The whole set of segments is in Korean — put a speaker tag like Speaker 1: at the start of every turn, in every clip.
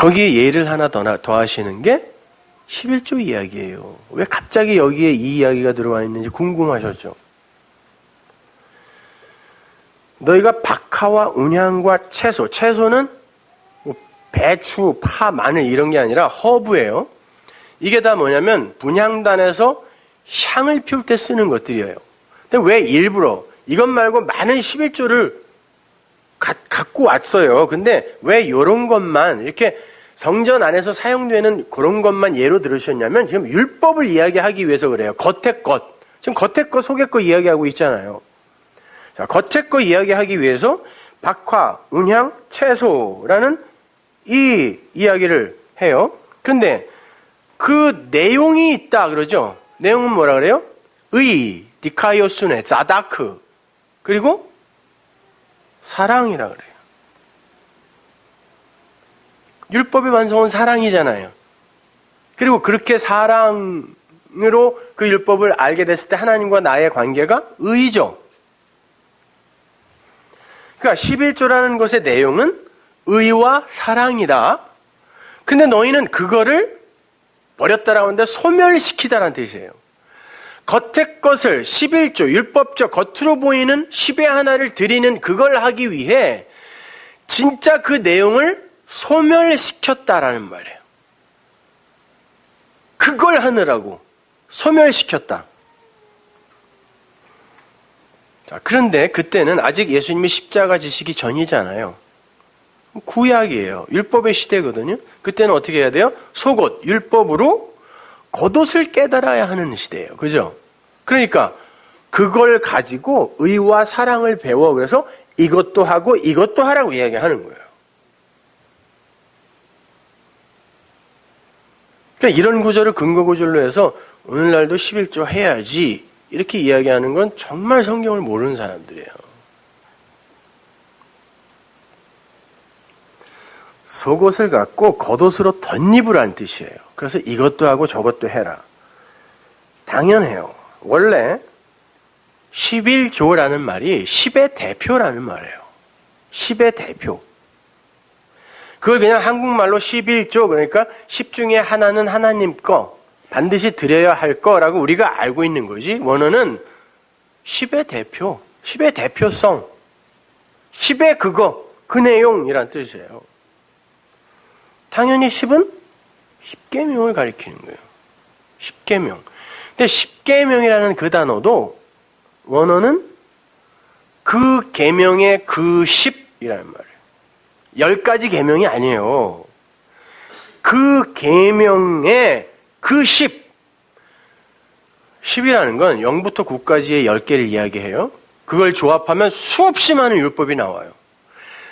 Speaker 1: 거기에 예를 하나 더 하시는 게 11조 이야기예요. 왜 갑자기 여기에 이 이야기가 들어와 있는지 궁금하셨죠? 너희가 박하와 은향과 채소는 뭐 배추, 파, 마늘 이런 게 아니라 허브예요. 이게 다 뭐냐면 분향단에서 향을 피울 때 쓰는 것들이에요. 근데 왜 일부러 이것 말고 많은 11조를 갖고 왔어요. 근데 왜 이런 것만 이렇게 성전 안에서 사용되는 그런 것만 예로 들으셨냐면 지금 율법을 이야기하기 위해서 그래요. 겉의 것. 지금 겉의 것, 속의 것 이야기하고 있잖아요. 자, 겉의 것 이야기하기 위해서 박화, 은향, 채소라는 이 이야기를 해요. 그런데 그 내용이 있다 그러죠. 내용은 뭐라 그래요? 의, 디카이오스네, 자다크, 그리고 사랑이라 그래요. 율법의 완성은 사랑이잖아요. 그리고 그렇게 사랑으로 그 율법을 알게 됐을 때 하나님과 나의 관계가 의죠. 그러니까 11조라는 것의 내용은 의와 사랑이다. 근데 너희는 그거를 버렸다라고 하는데 소멸시키다라는 뜻이에요. 겉의 것을 11조, 율법적 겉으로 보이는 10의 하나를 드리는 그걸 하기 위해 진짜 그 내용을 소멸시켰다라는 말이에요. 그걸 하느라고 소멸시켰다. 자, 그런데 그때는 아직 예수님이 십자가 지시기 전이잖아요. 구약이에요. 율법의 시대거든요. 그때는 어떻게 해야 돼요? 속옷, 율법으로 겉옷을 깨달아야 하는 시대예요. 그죠? 그러니까 그걸 가지고 의와 사랑을 배워. 그래서 이것도 하고 이것도 하라고 이야기하는 거예요. 그러니까 이런 구절을 근거 구절로 해서 오늘날도 11조 해야지 이렇게 이야기하는 건 정말 성경을 모르는 사람들이에요. 속옷을 갖고 겉옷으로 덧입으라는 뜻이에요. 그래서 이것도 하고 저것도 해라. 당연해요. 원래 11조라는 말이 10의 대표라는 말이에요. 10의 대표. 그걸 그냥 한국말로 11조, 그러니까 10 중에 하나는 하나님 거, 반드시 드려야 할 거라고 우리가 알고 있는 거지. 원어는 10의 대표, 10의 대표성, 10의 그거, 그 내용이란 뜻이에요. 당연히 10은 10계명을 가리키는 거예요. 10계명. 근데 10계명이라는 그 단어도 원어는 그 계명의 그 10이라는 말이에요. 10가지 계명이 아니에요. 그 계명의 그 10. 10이라는 건 0부터 9까지의 10개를 이야기해요. 그걸 조합하면 수없이 많은 율법이 나와요.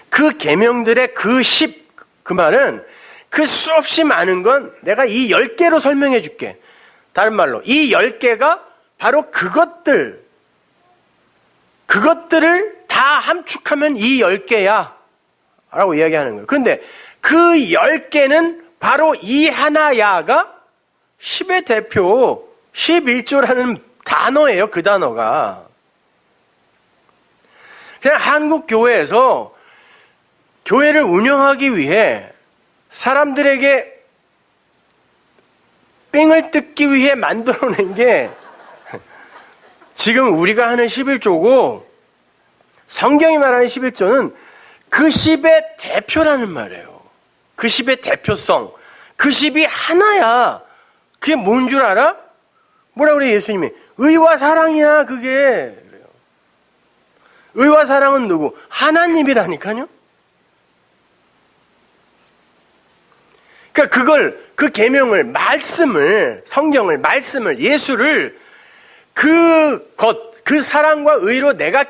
Speaker 1: 그 계명들의 그 10, 그 말은 그 수없이 많은 건 내가 이 10개로 설명해 줄게. 다른 말로 이 10개가 바로 그것들을 다 함축하면 이 10개야 라고 이야기하는 거예요. 그런데 그 10개는 바로 이 하나야가 10의 대표 11조라는 단어예요. 그 단어가. 그냥 한국 교회에서 교회를 운영하기 위해 사람들에게 삥을 뜯기 위해 만들어낸 게 지금 우리가 하는 11조고 성경이 말하는 11조는 그 10의 대표라는 말이에요. 그 10의 대표성. 그 10이 하나야. 그게 뭔 줄 알아? 뭐라 그래 예수님이? 의와 사랑이야 그게. 그래요. 의와 사랑은 누구? 하나님이라니까요. 그러니까 그 계명을, 말씀을, 성경을, 말씀을, 예수를 그 사랑과 의로 내가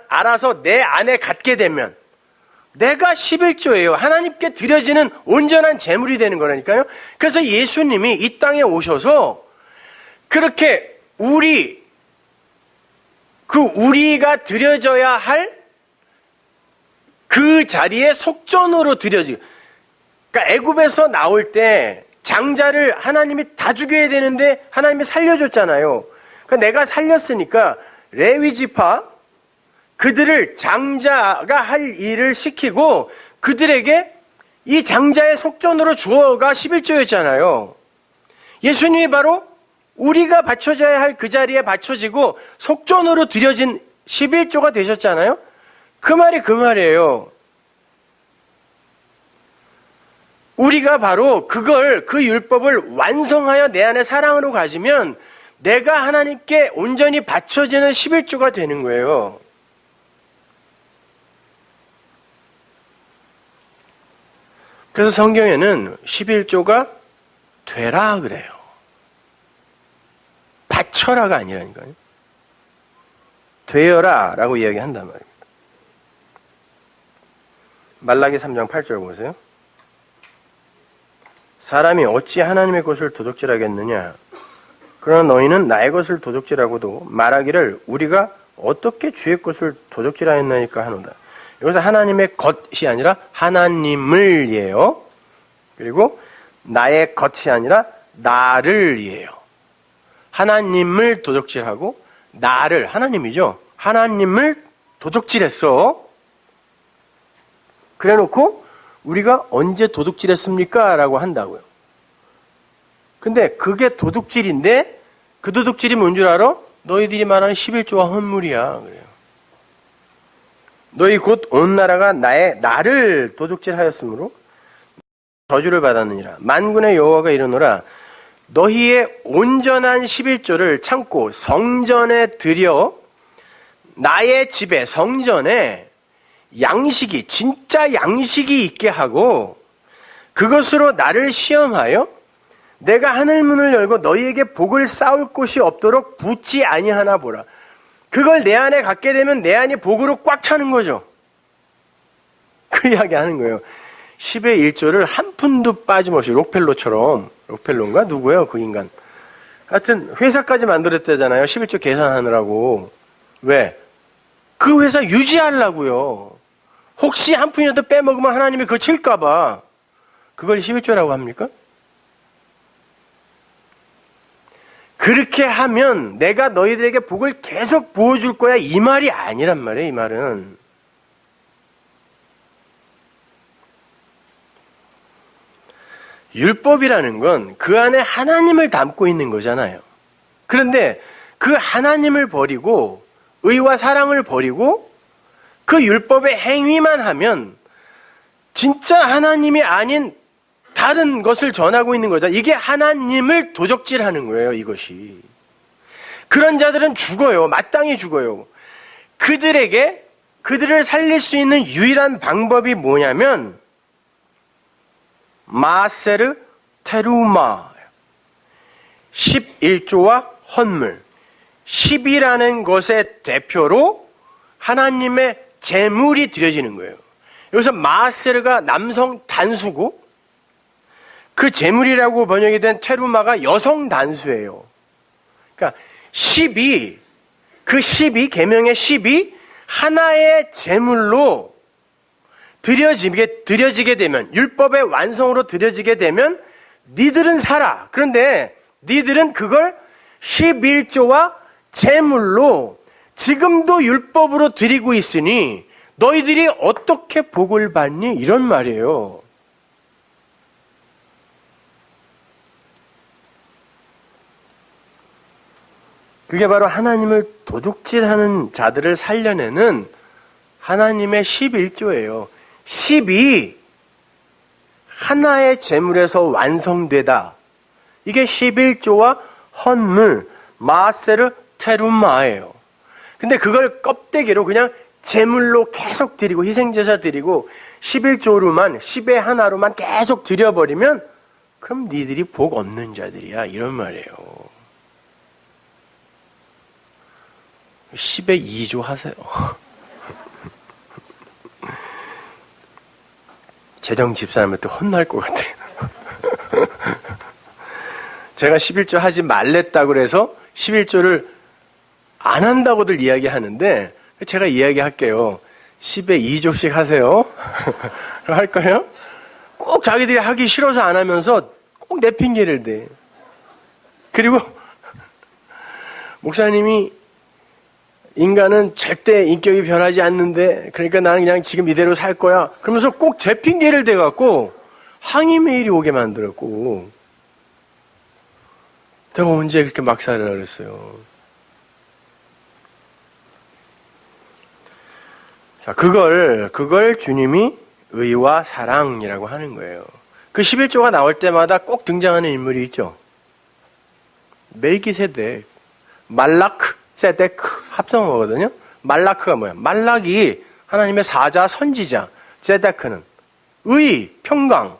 Speaker 1: 알아서 내 안에 갖게 되면 내가 11조예요. 하나님께 드려지는 온전한 제물이 되는 거라니까요. 그래서 예수님이 이 땅에 오셔서 그렇게 우리가 드려져야 할 그 자리에 속전으로 드려지고, 그러니까 애굽에서 나올 때 장자를 하나님이 다 죽여야 되는데 하나님이 살려줬잖아요. 그러니까 내가 살렸으니까 레위 지파 그들을 장자가 할 일을 시키고 그들에게 이 장자의 속전으로 주어가 11조였잖아요. 예수님이 바로 우리가 바쳐져야 할 그 자리에 바쳐지고 속전으로 드려진 11조가 되셨잖아요. 그 말이 그 말이에요. 우리가 바로 그 율법을 완성하여 내 안에 사랑으로 가지면 내가 하나님께 온전히 바쳐지는 11조가 되는 거예요. 그래서 성경에는 11조가 되라 그래요. 바쳐라가 아니라니까요. 되어라 라고 이야기한단 말입니다. 말라기 3장 8절 보세요. 사람이 어찌 하나님의 것을 도둑질하겠느냐. 그러나 너희는 나의 것을 도둑질하고도 말하기를 우리가 어떻게 주의 것을 도둑질하였나이까 하노다. 여기서 하나님의 것이 아니라 하나님을이에요. 그리고 나의 것이 아니라 나를이에요. 하나님을 도둑질하고 나를, 하나님이죠. 하나님을 도둑질했어. 그래놓고 우리가 언제 도둑질했습니까? 라고 한다고요. 근데 그게 도둑질인데 그 도둑질이 뭔 줄 알아? 너희들이 말하는 11조와 헌물이야. 그래요. 너희 곧 온 나라가 나를 도둑질하였으므로 저주를 받았느니라. 만군의 여호와가 이르노라. 너희의 온전한 11조를 참고 성전에 들여 나의 집에 성전에 양식이 진짜 양식이 있게 하고 그것으로 나를 시험하여 내가 하늘문을 열고 너희에게 복을 쌓을 곳이 없도록 붙지 아니하나 보라. 그걸 내 안에 갖게 되면 내 안이 복으로 꽉 차는 거죠. 그 이야기 하는 거예요. 10의 1조를 한 푼도 빠짐없이 록펠로처럼, 록펠로인가? 누구예요? 그 인간. 하여튼 회사까지 만들었다잖아요. 11조 계산하느라고. 왜? 그 회사 유지하려고요. 혹시 한 푼이라도 빼먹으면 하나님이 그거 칠까봐. 그걸 11조라고 합니까? 그렇게 하면 내가 너희들에게 복을 계속 부어줄 거야. 이 말이 아니란 말이에요. 이 말은. 율법이라는 건 그 안에 하나님을 담고 있는 거잖아요. 그런데 그 하나님을 버리고 의와 사랑을 버리고 그 율법의 행위만 하면 진짜 하나님이 아닌 다른 것을 전하고 있는 거죠. 이게 하나님을 도적질하는 거예요. 이것이. 그런 자들은 죽어요. 마땅히 죽어요. 그들을 살릴 수 있는 유일한 방법이 뭐냐면 마세르 테루마 11조와 헌물 10이라는 것의 대표로 하나님의 제물이 드려지는 거예요. 여기서 마세르가 남성 단수고 그 제물이라고 번역이 된 테루마가 여성 단수예요. 그러니까 10이 계명의 10이 하나의 제물로 드려지게 되면 율법의 완성으로 드려지게 되면 니들은 살아. 그런데 니들은 그걸 11조와 제물로 지금도 율법으로 드리고 있으니 너희들이 어떻게 복을 받니? 이런 말이에요. 그게 바로 하나님을 도둑질하는 자들을 살려내는 하나님의 11조예요. 10이 하나의 제물에서 완성되다. 이게 11조와 헌물, 마세르 테루마예요. 근데 그걸 껍데기로 그냥 제물로 계속 드리고 희생제사 드리고 11조로만 10의 하나로만 계속 드려버리면 그럼 니들이 복 없는 자들이야. 이런 말이에요. 10의 2조 하세요. 재정 집사님한테 혼날 것 같아요. 제가 11조 하지 말랬다고 그래서 11조를 안 한다고들 이야기하는데 제가 이야기할게요. 10에 2조씩 하세요. 할 거예요? 꼭 자기들이 하기 싫어서 안 하면서 꼭 내 핑계를 대. 그리고 목사님이 인간은 절대 인격이 변하지 않는데, 그러니까 나는 그냥 지금 이대로 살 거야. 그러면서 꼭 제 핑계를 대갖고 항의 메일이 오게 만들었고, 제가 언제 그렇게 막 살으라 그랬어요. 자, 그걸 주님이 의와 사랑이라고 하는 거예요. 그 11조가 나올 때마다 꼭 등장하는 인물이 있죠. 멜기세덱, 말라크, 세데크 합성어거든요. 말라크가 뭐야? 말락이 하나님의 사자, 선지자, 세데크는 의, 평강,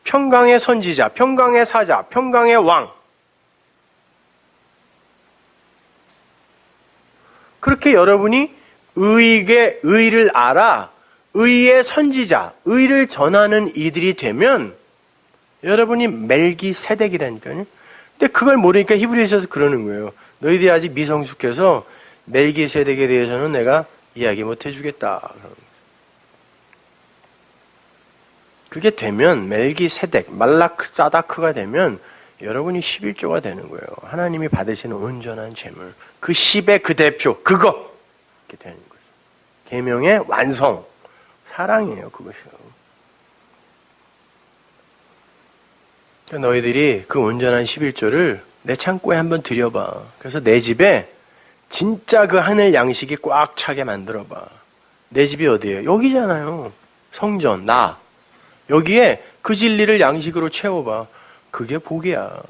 Speaker 1: 평강의 선지자, 평강의 사자, 평강의 왕. 그렇게 여러분이 의를 알아 의의 선지자, 의를 전하는 이들이 되면 여러분이 멜기세덱이라니까요. 근데 그걸 모르니까 히브리서에서 그러는 거예요. 너희들이 아직 미성숙해서 멜기세덱에 대해서는 내가 이야기 못 해주겠다. 그게 되면 멜기세덱, 말라크, 사다크가 되면 여러분이 11조가 되는 거예요. 하나님이 받으시는 온전한 재물. 그 10의 그 대표, 그거! 이렇게 되는 거죠. 계명의 완성. 사랑이에요, 그것이요. 너희들이 그 온전한 11조를 내 창고에 한번 들여봐. 그래서 내 집에 진짜 그 하늘 양식이 꽉 차게 만들어봐. 내 집이 어디예요? 여기잖아요. 성전, 나. 여기에 그 진리를 양식으로 채워봐. 그게 복이야.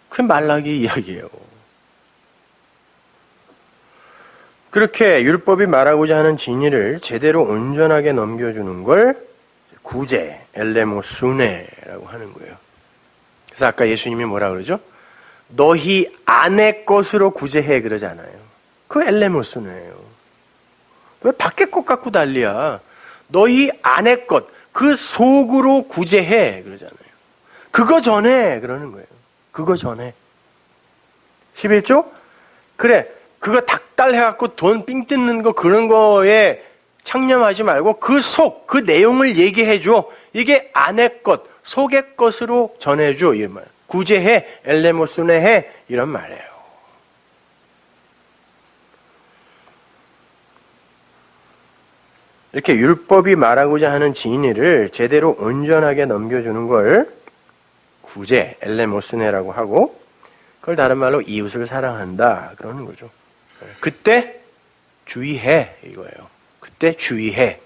Speaker 1: 그게 말라기 이야기예요. 그렇게 율법이 말하고자 하는 진리를 제대로 온전하게 넘겨주는 걸 구제, 엘레모수네라고 하는 거예요. 그래서 아까 예수님이 뭐라 그러죠? 너희 안의 것으로 구제해 그러잖아요. 그 엘레모수네예요. 왜 밖에 것 갖고 난리야? 너희 안의 것, 그 속으로 구제해 그러잖아요. 그거 전에 그러는 거예요. 그거 전에. 11조? 그래. 그거 닥달해갖고 돈 삥 뜯는 거 그런 거에 창념하지 말고 그 속, 그 내용을 얘기해줘. 이게 안의 것, 속의 것으로 전해줘. 이 말. 구제해, 엘레모스네해. 이런 말이에요. 이렇게 율법이 말하고자 하는 진리를 제대로 온전하게 넘겨주는 걸 구제, 엘레모스네라고 하고 그걸 다른 말로 이웃을 사랑한다. 그러는 거죠. 그때 주의해 이거예요. 그때 주의해.